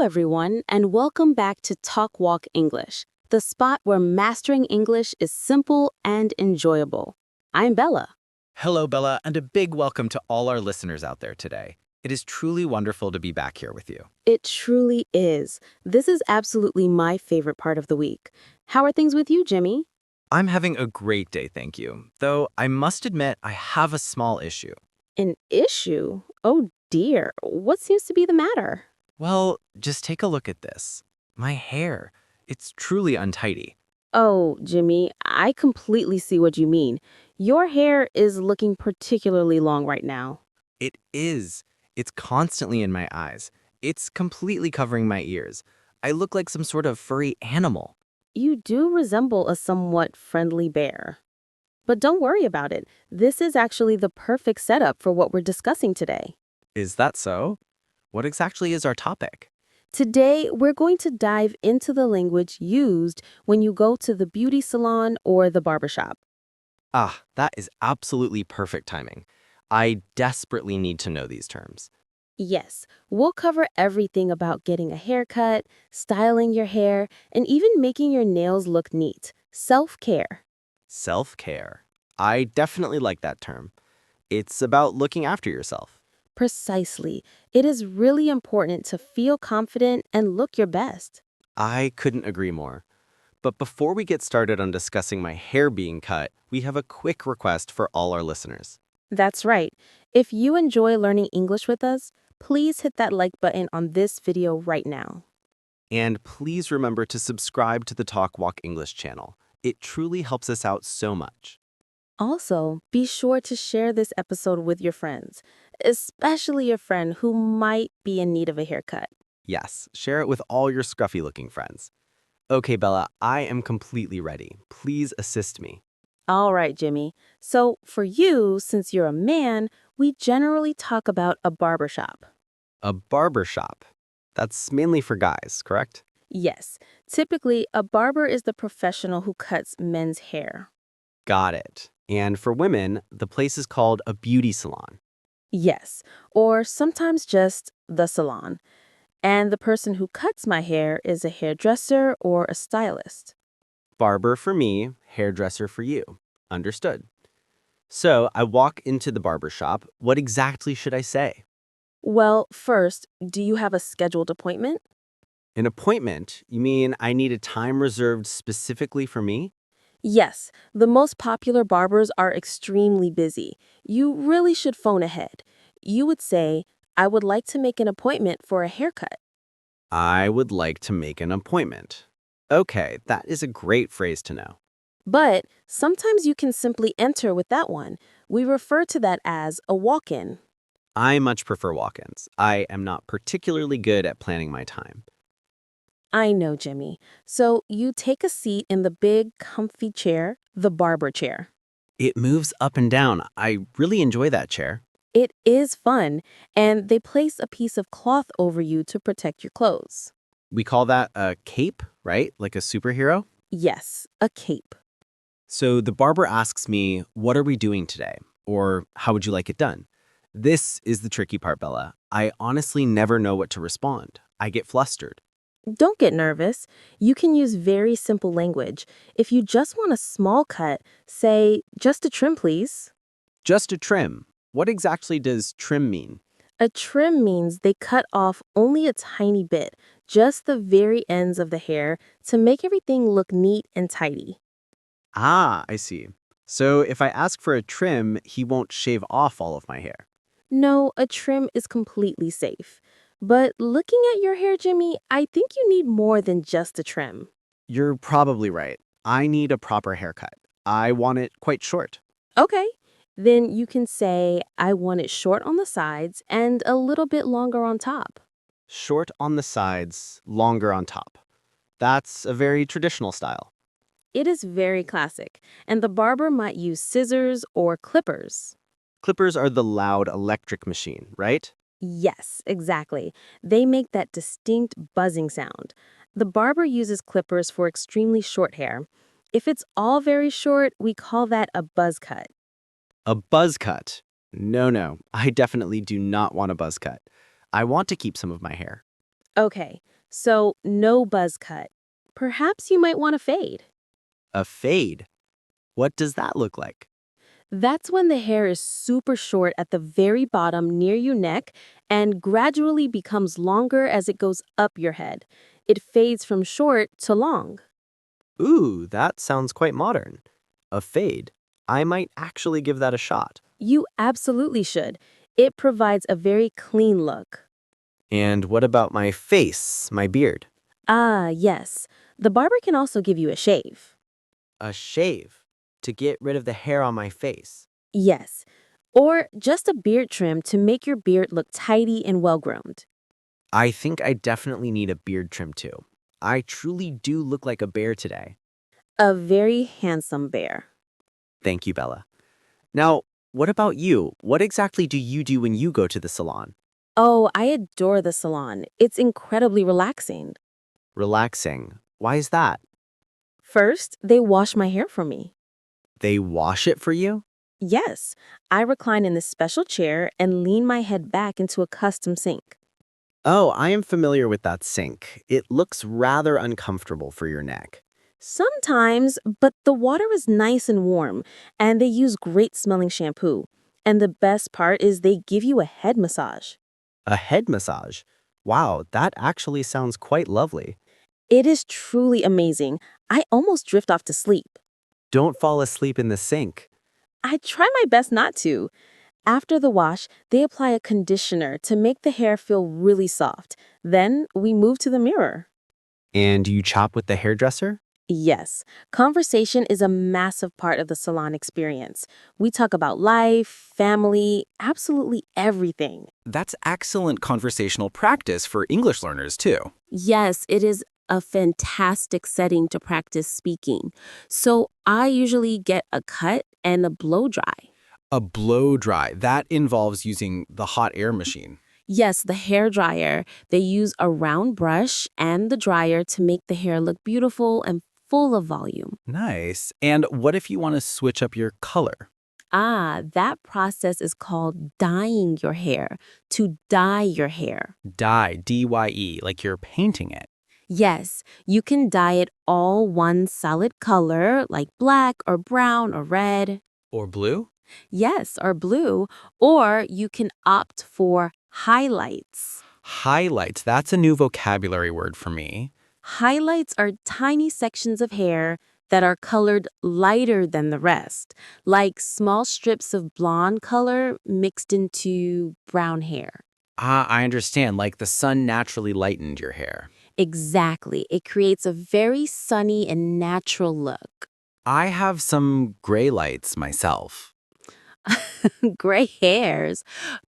everyone, and welcome back to Talk Walk English, the spot where mastering English is simple and enjoyable. I'm Bella. Hello, Bella, and a big welcome to all our listeners out there today. It is truly wonderful to be back here with you. It truly is. This is absolutely my favorite part of the week. How are things with you, Jimmy? I'm having a great day, thank you. Though I must admit I have a small issue. An issue? Oh dear, what seems to be the matter? Well, just take a look at this. My hair. It's truly untidy. Oh, Jimmy, I completely see what you mean. Your hair is looking particularly long right now. It is. It's constantly in my eyes. It's completely covering my ears. I look like some sort of furry animal. You do resemble a somewhat friendly bear. But don't worry about it. This is actually the perfect setup for what we're discussing today. Is that so? What exactly is our topic? Today, we're going to dive into the language used when you go to the beauty salon or the barber shop. Ah, that is absolutely perfect timing. I desperately need to know these terms. Yes, we'll cover everything about getting a haircut, styling your hair, and even making your nails look neat. Self-care. Self-care. I definitely like that term. It's about looking after yourself. Precisely. It is really important to feel confident and look your best. I couldn't agree more. But before we get started on discussing my hair being cut, we have a quick request for all our listeners. That's right. If you enjoy learning English with us, please hit that like button on this video right now. And please remember to subscribe to the Talk Walk English channel. It truly helps us out so much. Also, be sure to share this episode with your friends, especially a friend who might be in need of a haircut. Yes, share it with all your scruffy-looking friends. Okay, Bella, I am completely ready. Please assist me. All right, Jimmy. So, for you, since you're a man, we generally talk about a barber shop. A barber shop. That's mainly for guys, correct? Yes, typically, a barber is the professional who cuts men's hair. Got it. And for women, the place is called a beauty salon. Yes, or sometimes just the salon. And the person who cuts my hair is a hairdresser or a stylist. Barber for me, hairdresser for you. Understood. So I walk into the barber shop. What exactly should I say? Well, first, do you have a scheduled appointment? An appointment? You mean I need a time reserved specifically for me? Yes, the most popular barbers are extremely busy. You really should phone ahead. You would say, I would like to make an appointment for a haircut. I would like to make an appointment. Okay, that is a great phrase to know. But sometimes you can simply enter with that one. We refer to that as a walk-in. I much prefer walk-ins. I am not particularly good at planning my time. I know, Jimmy. So you take a seat in the big, comfy chair, the barber chair. It moves up and down. I really enjoy that chair. It is fun, and they place a piece of cloth over you to protect your clothes. We call that a cape, right? Like a superhero? Yes, a cape. So the barber asks me, what are we doing today? Or how would you like it done? This is the tricky part, Bella. I honestly never know what to respond. I get flustered. Don't get nervous. You can use very simple language. If you just want a small cut, say, just a trim, please. Just a trim. What exactly does trim mean? A trim means they cut off only a tiny bit, just the very ends of the hair, to make everything look neat and tidy. Ah, I see. So if I ask for a trim, he won't shave off all of my hair. No, a trim is completely safe. But looking at your hair, Jimmy, I think you need more than just a trim. You're probably right. I need a proper haircut. I want it quite short. Okay, then you can say, I want it short on the sides and a little bit longer on top. Short on the sides, longer on top. That's a very traditional style. It is very classic, and the barber might use scissors or clippers. Clippers are the loud electric machine, right? Yes, exactly. They make that distinct buzzing sound. The barber uses clippers for extremely short hair. If it's all very short, we call that a buzz cut. A buzz cut. No, I definitely do not want a buzz cut. I want to keep some of my hair. Okay, So, no buzz cut. Perhaps you might want a fade. A fade? What does that look like? That's when the hair is super short at the very bottom near your neck and gradually becomes longer as it goes up your head. It fades from short to long. Ooh, that sounds quite modern. A fade. I might actually give that a shot. You absolutely should. It provides a very clean look. And what about my face, my beard? Ah, yes. The barber can also give you a shave. A shave to get rid of the hair on my face. Yes. Or just a beard trim to make your beard look tidy and well-groomed. I think I definitely need a beard trim too. I truly do look like a bear today. A very handsome bear. Thank you, Bella. Now, what about you? What exactly do you do when you go to the salon? Oh, I adore the salon. It's incredibly relaxing. Relaxing. Why is that? First, they wash my hair for me. They wash it for you? Yes, I recline in this special chair and lean my head back into a custom sink. Oh, I am familiar with that sink. It looks rather uncomfortable for your neck. Sometimes, but the water is nice and warm, and they use great smelling shampoo. And the best part is they give you a head massage. A head massage. Wow, that actually sounds quite lovely. It is truly amazing. I almost drift off to sleep. Don't fall asleep in the sink. I try my best not to. After the wash, they apply a conditioner to make the hair feel really soft. Then we move to the mirror. And you chop with the hairdresser? Yes, conversation is a massive part of the salon experience. We talk about life, family, absolutely everything. That's excellent conversational practice for English learners, too. Yes, it is a fantastic setting to practice speaking. So I usually get a cut and a blow dry. A blow dry, that involves using the hot air machine. Yes, the hair dryer. They use a round brush and the dryer to make the hair look beautiful and full of volume. Nice. And what if you want to switch up your color? Ah, that process is called dyeing your hair, to dye your hair. Dye, D-Y-E, like you're painting it. Yes, you can dye it all one solid color, like black or brown or red. Or blue? Yes, or blue. Or you can opt for highlights. Highlights, that's a new vocabulary word for me. Highlights are tiny sections of hair that are colored lighter than the rest, like small strips of blonde color mixed into brown hair. Ah, I understand, like the sun naturally lightened your hair. Exactly. It creates a very sunny and natural look. I have some gray lights myself. Gray hairs.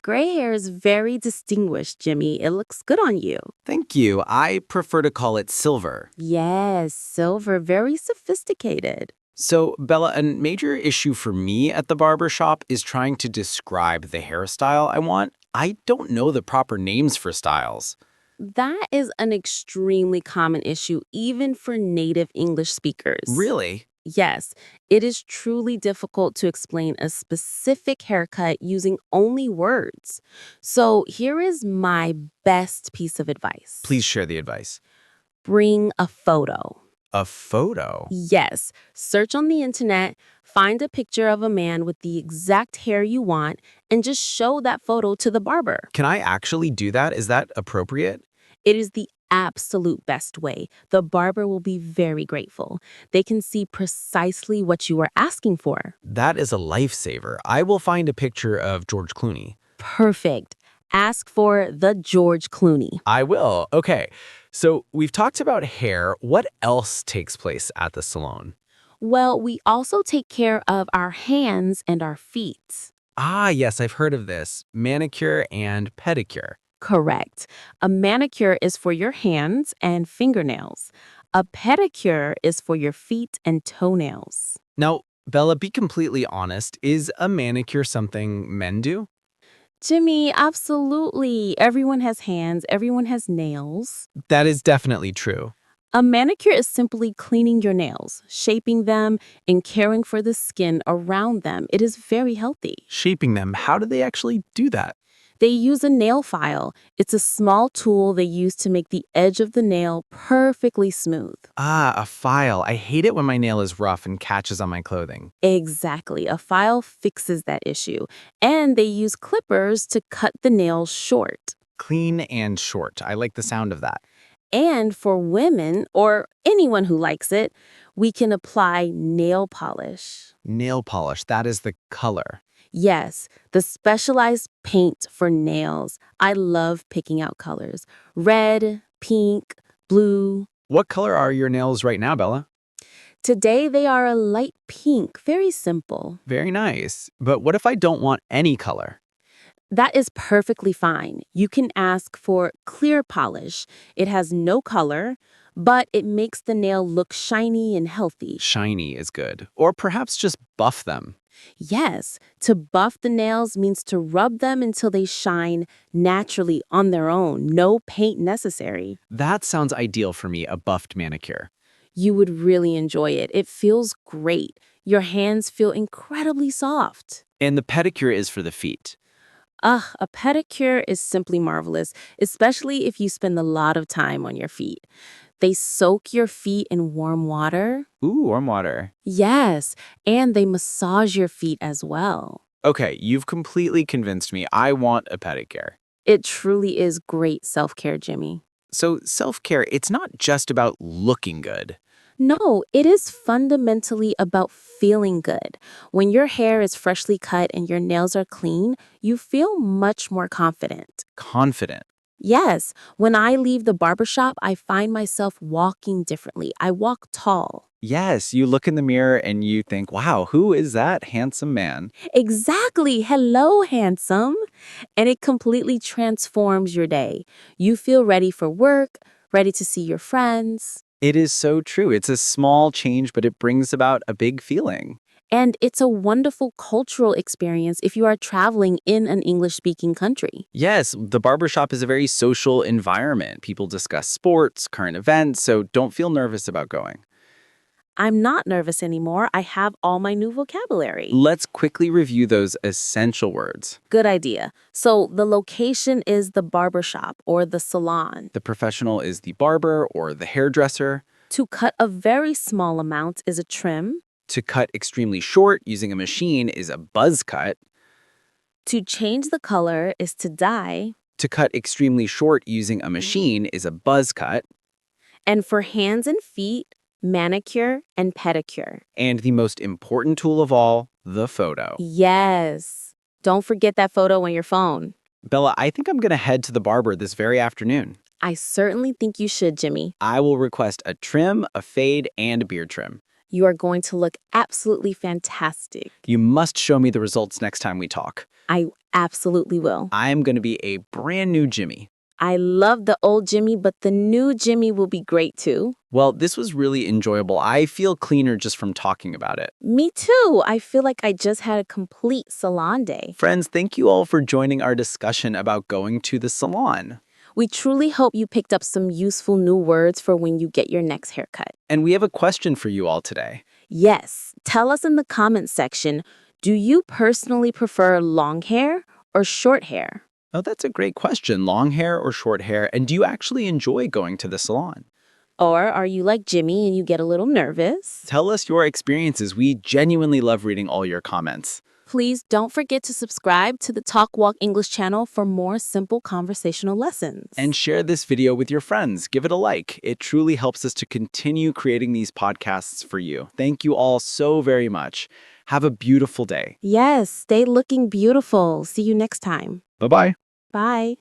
Gray hair is very distinguished, Jimmy. It looks good on you. Thank you. I prefer to call it silver. Yes, silver, very sophisticated. So, Bella, a major issue for me at the barber shop is trying to describe the hairstyle I want. I don't know the proper names for styles. That is an extremely common issue, even for native English speakers. Really? Yes, it is truly difficult to explain a specific haircut using only words. So here is my best piece of advice. Please share the advice. Bring a photo. A photo? Yes, search on the internet, find a picture of a man with the exact hair you want, and just show that photo to the barber. Can I actually do that? Is that appropriate? It is the absolute best way. The barber will be very grateful. They can see precisely what you are asking for. That is a lifesaver. I will find a picture of George Clooney. Perfect. Ask for the George Clooney. I will. Okay. So we've talked about hair. What else takes place at the salon? Well, we also take care of our hands and our feet. Ah, yes, I've heard of this. Manicure and pedicure. Correct. A manicure is for your hands and fingernails. A pedicure is for your feet and toenails. Now, Bella, be completely honest. Is a manicure something men do? Jimmy, absolutely. Everyone has hands, everyone has nails. That is definitely true. A manicure is simply cleaning your nails, shaping them, and caring for the skin around them. It is very healthy. Shaping them, how do they actually do that? They use a nail file. It's a small tool they use to make the edge of the nail perfectly smooth. Ah, a file. I hate it when my nail is rough and catches on my clothing. Exactly. A file fixes that issue. And they use clippers to cut the nails short. Clean and short. I like the sound of that. And for women, or anyone who likes it, we can apply nail polish. Nail polish. That is the color. Yes, the specialized paint for nails. I love picking out colors. Red, pink, blue. What color are your nails right now, Bella? Today they are a light pink, very simple. Very nice. But what if I don't want any color? That is perfectly fine. You can ask for clear polish. It has no color, but it makes the nail look shiny and healthy. Shiny is good. Or perhaps just buff them. Yes, to buff the nails means to rub them until they shine naturally on their own. No paint necessary. That sounds ideal for me, a buffed manicure. You would really enjoy it. It feels great. Your hands feel incredibly soft. And the pedicure is for the feet. A pedicure is simply marvelous, especially if you spend a lot of time on your feet. They soak your feet in warm water. Ooh, warm water. Yes, and they massage your feet as well. Okay, you've completely convinced me. I want a pedicure. It truly is great self-care, Jimmy. So self-care, it's not just about looking good. No, it is fundamentally about feeling good. When your hair is freshly cut and your nails are clean, you feel much more confident. Confident. Yes, when I leave the barbershop, I find myself walking differently. I walk tall. Yes, you look in the mirror and you think, wow, who is that handsome man? Exactly. Hello, handsome. And it completely transforms your day. You feel ready for work, ready to see your friends. It is so true. It's a small change, but it brings about a big feeling. And it's a wonderful cultural experience if you are traveling in an English-speaking country. Yes, the barbershop is a very social environment. People discuss sports, current events, so don't feel nervous about going. I'm not nervous anymore. I have all my new vocabulary. Let's quickly review those essential words. Good idea. So the location is the barber shop or the salon. The professional is the barber or the hairdresser. To cut a very small amount is a trim. To cut extremely short using a machine is a buzz cut. To change the color is to dye. To cut extremely short using a machine is a buzz cut. And for hands and feet, manicure and pedicure. And the most important tool of all, the photo. Yes. Don't forget that photo on your phone. Bella, I think I'm going to head to the barber this very afternoon. I certainly think you should, Jimmy. I will request a trim, a fade, and a beard trim. You are going to look absolutely fantastic. You must show me the results next time we talk. I absolutely will. I'm going to be a brand new Jimmy. I love the old Jimmy, but the new Jimmy will be great too. Well, this was really enjoyable. I feel cleaner just from talking about it. Me too. I feel like I just had a complete salon day. Friends, thank you all for joining our discussion about going to the salon. We truly hope you picked up some useful new words for when you get your next haircut. And we have a question for you all today. Yes, tell us in the comments section, do you personally prefer long hair or short hair? Oh, that's a great question. Long hair or short hair? And do you actually enjoy going to the salon? Or are you like Jimmy and you get a little nervous? Tell us your experiences. We genuinely love reading all your comments. Please don't forget to subscribe to the Talk Walk English channel for more simple conversational lessons. And share this video with your friends. Give it a like. It truly helps us to continue creating these podcasts for you. Thank you all so very much. Have a beautiful day. Yes, stay looking beautiful. See you next time. Bye-bye. Bye.